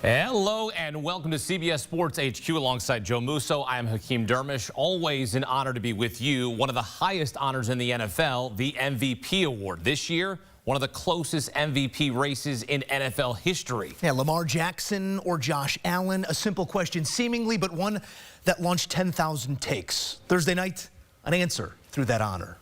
Hello and welcome to CBS Sports HQ alongside Joe Musso. I'm Hakeem Dermish. Always an honor to be with you. One of the highest honors in the NFL, the MVP award. This year, one of the closest MVP races in NFL history. Yeah, Lamar Jackson or Josh Allen, a simple question seemingly, but one that launched 10,000 takes. Thursday night, an answer through that honor.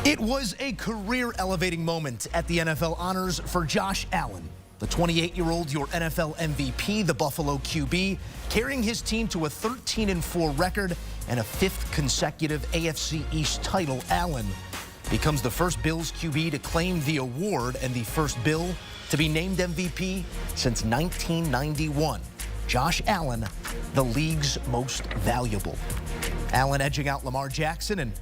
It was a career-elevating moment at the NFL honors for Josh Allen. The 28-year-old, your NFL MVP, the Buffalo QB, carrying his team to a 13-4 record and a fifth consecutive AFC East title. Allen becomes the first Bills QB to claim the award and the first Bill to be named MVP since 1991. Josh Allen, the league's most valuable. Allen edging out Lamar Jackson and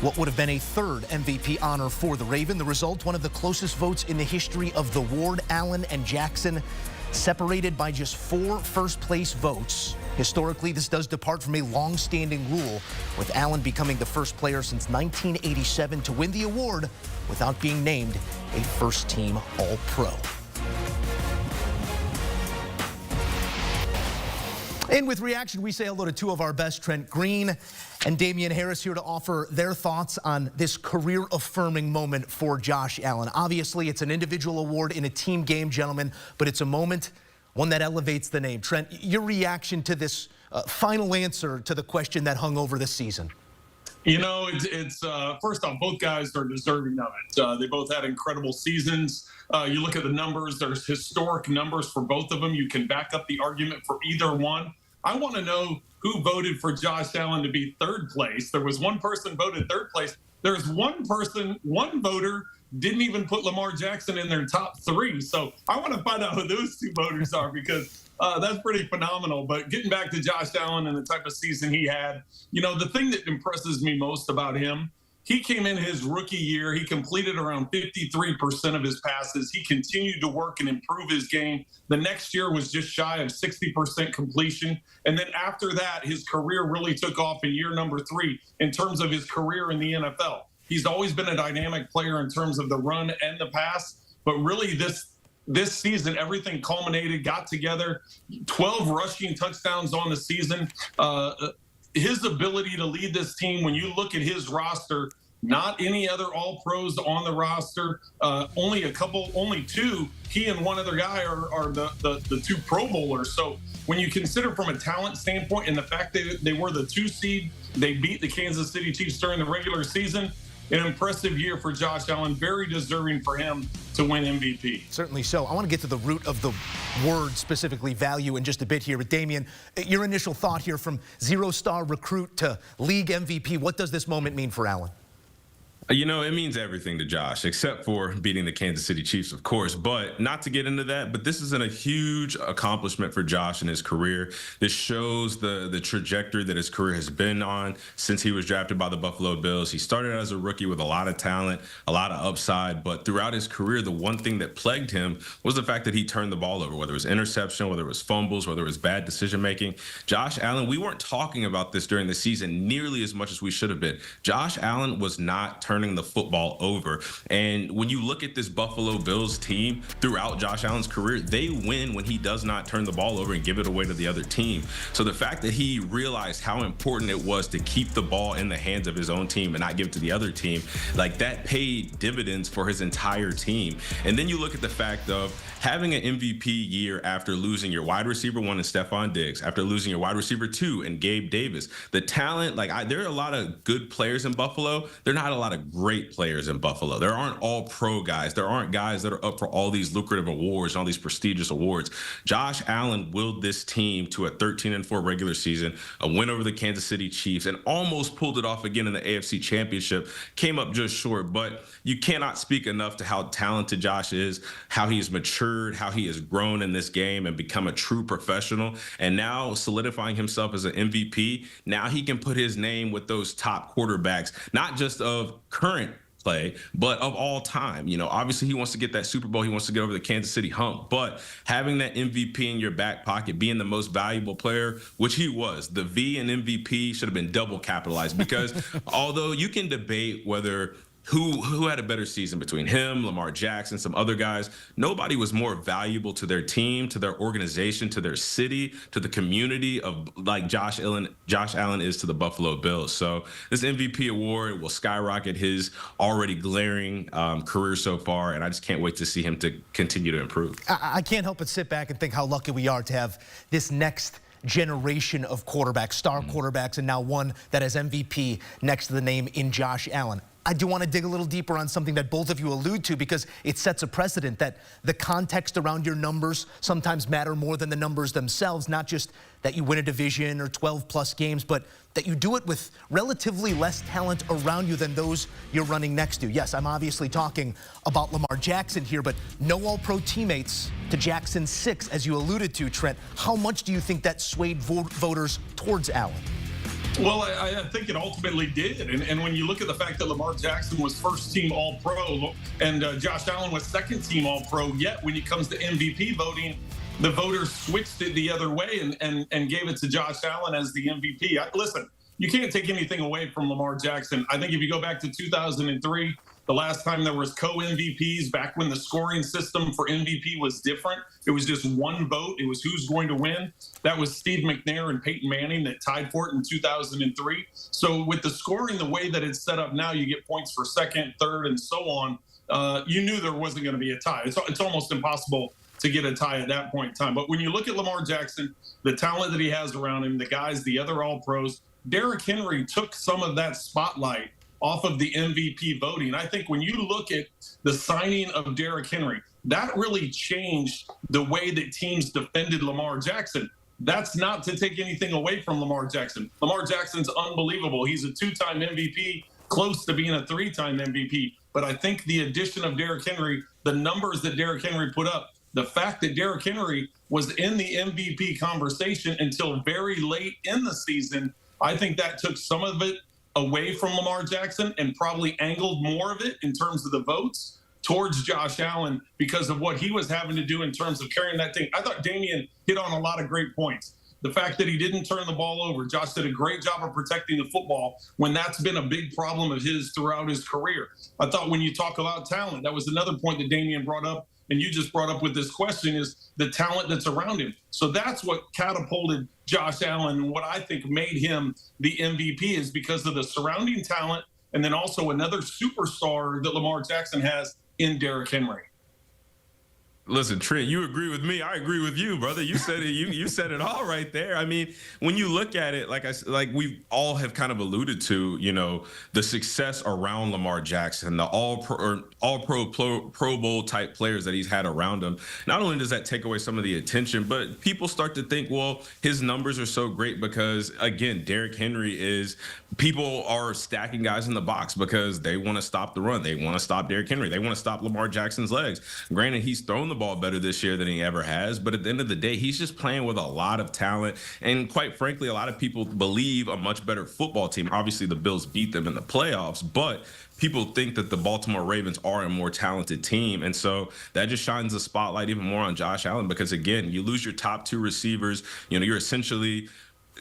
what would have been a third MVP honor for the Raven. The result, one of the closest votes in the history of the award. Allen and Jackson separated by just 4 first-place votes. Historically, this does depart from a long-standing rule, with Allen becoming the first player since 1987 to win the award without being named a first-team All-Pro. And with reaction, we say hello to two of our best, Trent Green and Damien Harris, here to offer their thoughts on this career-affirming moment for Josh Allen. Obviously, it's an individual award in a team game, gentlemen, but it's a moment, one that elevates the name. Trent, your reaction to this final answer to the question that hung over this season? You know, it's first off, both guys are deserving of it. They both had incredible seasons. You look at the numbers, there's historic numbers for both of them. You can back up the argument for either one. I want to know who voted for Josh Allen to be third place. There was one person voted third place. There's one voter didn't even put Lamar Jackson in their top 3. So I want to find out who those 2 voters are, because that's pretty phenomenal. But getting back to Josh Allen and the type of season he had, you know, the thing that impresses me most about him, he came in his rookie year. He completed around 53% of his passes. He continued to work and improve his game. The next year was just shy of 60% completion. And then after that, his career really took off in year number 3 in terms of his career in the NFL. He's always been a dynamic player in terms of the run and the pass. But really this season, everything culminated, got together, 12 rushing touchdowns on the season. His ability to lead this team, when you look at his roster, not any other All-Pros on the roster, only 2, he and one other guy are the 2 Pro Bowlers. So when you consider from a talent standpoint and the fact that they were the 2 seed, they beat the Kansas City Chiefs during the regular season, an impressive year for Josh Allen, very deserving for him to win MVP. Certainly so. I want to get to the root of the word, specifically value, in just a bit here. But Damien, your initial thought here, from 0-star recruit to league MVP, what does this moment mean for Allen? You know, it means everything to Josh, except for beating the Kansas City Chiefs, of course. But not to get into that, but this is a huge accomplishment for Josh in his career. This shows the trajectory that his career has been on since he was drafted by the Buffalo Bills. He started as a rookie with a lot of talent, a lot of upside. But throughout his career, the one thing that plagued him was the fact that he turned the ball over, whether it was interception, whether it was fumbles, whether it was bad decision-making. Josh Allen, we weren't talking about this during the season nearly as much as we should have been. Josh Allen was not turning the football over. And when you look at this Buffalo Bills team throughout Josh Allen's career, they win when he does not turn the ball over and give it away to the other team. So the fact that he realized how important it was to keep the ball in the hands of his own team and not give it to the other team, like, that paid dividends for his entire team. And then you look at the fact of having an MVP year after losing your wide receiver 1 in Stephon Diggs, after losing your wide receiver 2 in Gabe Davis. The talent, there are a lot of good players in Buffalo. There are not a lot of great players in Buffalo. There aren't all pro guys. There aren't guys that are up for all these lucrative awards and all these prestigious awards. Josh Allen willed this team to a 13-4 regular season, a win over the Kansas City Chiefs, and almost pulled it off again in the AFC Championship. Came up just short, but you cannot speak enough to how talented Josh is, how he has matured, how he has grown in this game and become a true professional, and now solidifying himself as an MVP. Now he can put his name with those top quarterbacks, not just of current play, but of all time. You know, obviously he wants to get that Super Bowl. He wants to get over the Kansas City hump, but having that MVP in your back pocket, being the most valuable player, which he was, the V in MVP should have been double capitalized, because although you can debate whether who had a better season between him, Lamar Jackson, some other guys? Nobody was more valuable to their team, to their organization, to their city, to the community of like Josh Allen is to the Buffalo Bills. So this MVP award will skyrocket his already glaring career so far, and I just can't wait to see him to continue to improve. I can't help but sit back and think how lucky we are to have this next generation of quarterbacks, star quarterbacks, and now one that has MVP next to the name in Josh Allen. I do want to dig a little deeper on something that both of you allude to, because it sets a precedent that the context around your numbers sometimes matter more than the numbers themselves, not just that you win a division or 12-plus games, but that you do it with relatively less talent around you than those you're running next to. Yes, I'm obviously talking about Lamar Jackson here, but no All-Pro teammates to Jackson's 6, as you alluded to, Trent. How much do you think that swayed voters towards Allen? Well, I think it ultimately did. And when you look at the fact that Lamar Jackson was first-team All-Pro and Josh Allen was second-team All-Pro, yet when it comes to MVP voting, the voters switched it the other way and gave it to Josh Allen as the MVP. Listen, you can't take anything away from Lamar Jackson. I think if you go back to 2003, the last time there was co-MVPs, back when the scoring system for MVP was different, it was just one vote. It was who's going to win. That was Steve McNair and Peyton Manning that tied for it in 2003. So with the scoring the way that it's set up now, you get points for second, third, and so on. You knew there wasn't going to be a tie. It's almost impossible to get a tie at that point in time. But when you look at Lamar Jackson, the talent that he has around him, the guys, the other All-Pros, Derrick Henry took some of that spotlight off of the MVP voting. I think when you look at the signing of Derrick Henry, that really changed the way that teams defended Lamar Jackson. That's not to take anything away from Lamar Jackson. Lamar Jackson's unbelievable. He's a 2-time MVP, close to being a 3-time MVP. But I think the addition of Derrick Henry, the numbers that Derrick Henry put up, the fact that Derrick Henry was in the MVP conversation until very late in the season, I think that took some of it away from Lamar Jackson and probably angled more of it in terms of the votes towards Josh Allen because of what he was having to do in terms of carrying that thing. I thought Damien hit on a lot of great points. The fact that he didn't turn the ball over. Josh did a great job of protecting the football when that's been a big problem of his throughout his career. I thought when you talk about talent, that was another point that Damien brought up, and you just brought up with this question, is the talent that's around him. So that's what catapulted Josh Allen, and what I think made him the MVP is because of the surrounding talent, and then also another superstar that Lamar Jackson has in Derrick Henry. Listen, Trent, you agree with me. I agree with you, brother. You said it. You said it all right there. I mean, when you look at it, like we all have kind of alluded to, you know, the success around Lamar Jackson, the all-pro Pro Bowl type players that he's had around him. Not only does that take away some of the attention, but people start to think, well, his numbers are so great because, again, Derrick Henry is. People are stacking guys in the box because they want to stop the run. They want to stop Derrick Henry. They want to stop Lamar Jackson's legs. Granted, he's thrown the ball better this year than he ever has, but at the end of the day, he's just playing with a lot of talent. And quite frankly, a lot of people believe a much better football team. Obviously, the Bills beat them in the playoffs, but people think that the Baltimore Ravens are a more talented team. And so that just shines the spotlight even more on Josh Allen because, again, you lose your top 2 receivers. You know, you're essentially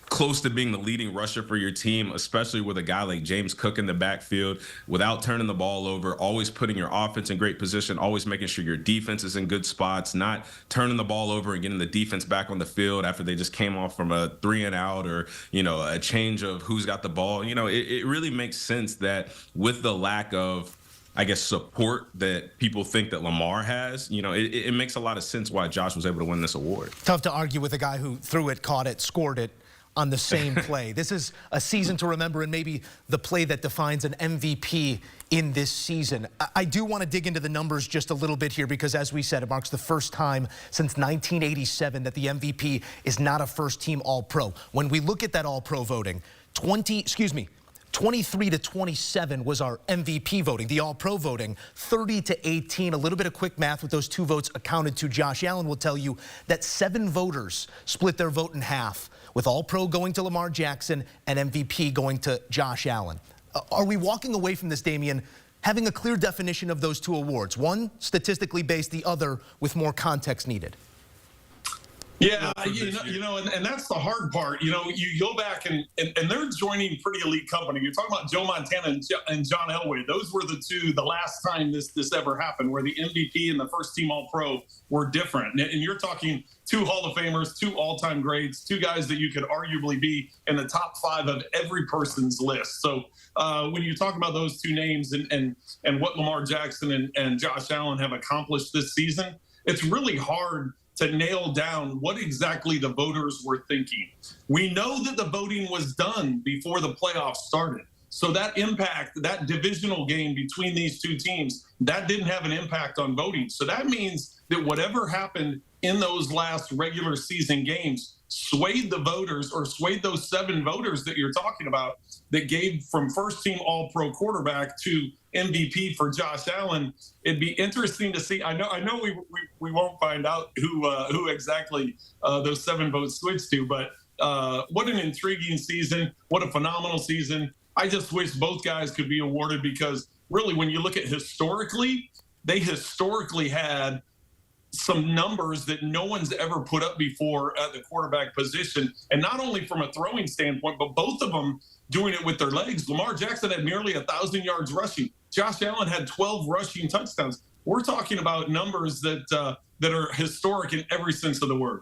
close to being the leading rusher for your team, especially with a guy like James Cook in the backfield, without turning the ball over, always putting your offense in great position, always making sure your defense is in good spots, not turning the ball over and getting the defense back on the field after they just came off from a 3-and-out or, you know, a change of who's got the ball. You know, it really makes sense that with the lack of, I guess, support that people think that Lamar has, you know, it makes a lot of sense why Josh was able to win this award. Tough to argue with a guy who threw it, caught it, scored it on the same play. This is a season to remember, and maybe the play that defines an MVP in this season. I do want to dig into the numbers just a little bit here because, as we said, it marks the first time since 1987 that the MVP is not a first-team All-Pro. When we look at that All-Pro voting, 23 to 27 was our MVP voting. The All-Pro voting, 30 to 18. A little bit of quick math with those 2 votes accounted to. Josh Allen will tell you that 7 voters split their vote in half, with All-Pro going to Lamar Jackson and MVP going to Josh Allen. Are we walking away from this, Damien, having a clear definition of those 2 awards? One statistically based, the other with more context needed. Yeah, and that's the hard part. You go back and they're joining pretty elite company. You're talking about Joe Montana and John Elway. Those were the last time this ever happened, where the MVP and the first team All-Pro were different. And you're talking 2 Hall of Famers, 2 all-time greats, 2 guys that you could arguably be in the top 5 of every person's list. So when you talk about those 2 names and what Lamar Jackson and Josh Allen have accomplished this season, it's really hard to nail down what exactly the voters were thinking. We know that the voting was done before the playoffs started. So that impact, that divisional game between these 2 teams, that didn't have an impact on voting. So that means that whatever happened in those last regular season games swayed the voters, or swayed those 7 voters that you're talking about, that gave from first team All-Pro quarterback to MVP for Josh Allen. It'd be interesting to see. I know we won't find out who exactly those 7 votes switched to, but what an intriguing season. What a phenomenal season. I just wish both guys could be awarded, because really, when you look at historically, they historically had some numbers that no one's ever put up before at the quarterback position. And not only from a throwing standpoint, but both of them doing it with their legs. Lamar Jackson had nearly 1,000 yards rushing. Josh Allen had 12 rushing touchdowns. We're talking about numbers that are historic in every sense of the word.